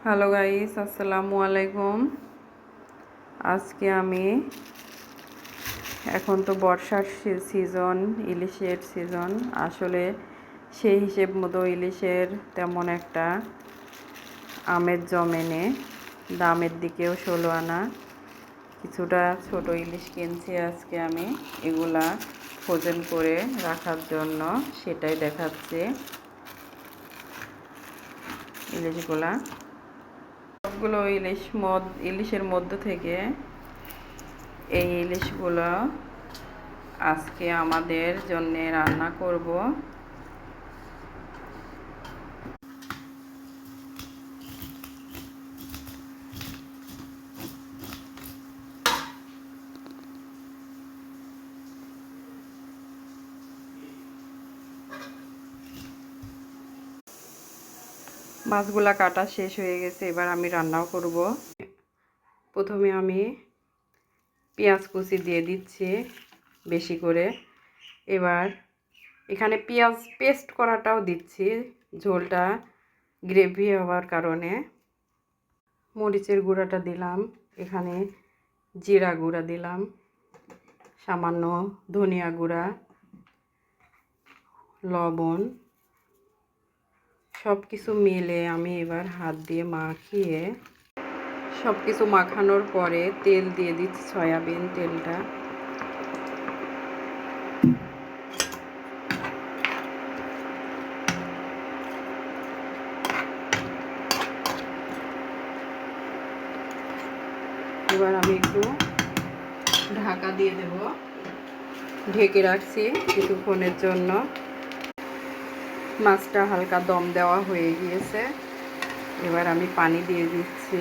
Hello guys, আসসালামু আলাইকুম। আজকে আমি এখন তো বর্ষার সিজন, ইলিশের সিজন। আসলে সেই হিসেব মতো ইলিশের তেমন একটা আমেজ জমেনে, দামের দিকেও 16 আনা। কিছুটা ছোট ইলিশ কিনছি আজকে আমি, এগুলা ফ্রোজেন করে রাখার জন্য, সেটাই দেখাচ্ছি ইলিশগুলা। সবগুলো ইলিশের মধ্য থেকে এই ইলিশগুলো আজকে আমাদের জন্য রান্না করব। মাছগুলা কাটা শেষ হয়ে গেছে, এবার আমি রান্নাও করব। প্রথমে আমি পেঁয়াজ কুচি দিয়ে দিচ্ছি বেশি করে। এবার এখানে পেঁয়াজ পেস্ট করাটাও দিচ্ছি, ঝোলটা গ্রেভি হওয়ার কারণে। মরিচের গুঁড়াটা দিলাম, এখানে জিরা গুঁড়া দিলাম, সামান্য ধনিয়া গুঁড়া, লবণ, সব কিছু মিলে আমি এবার হাত দিয়ে মাখিয়ে, সব কিছু মাখানোর পরে তেল দিয়ে দিচ্ছি, সয়াবিন তেলটা। এবার আমি একটু ঢাকা দিয়ে দেব, ঢেকে রাখছি কিছুক্ষণের জন্য। মাছটা হালকা দম দেওয়া হয়ে গিয়েছে, এবার আমি পানি দিয়ে দিচ্ছি।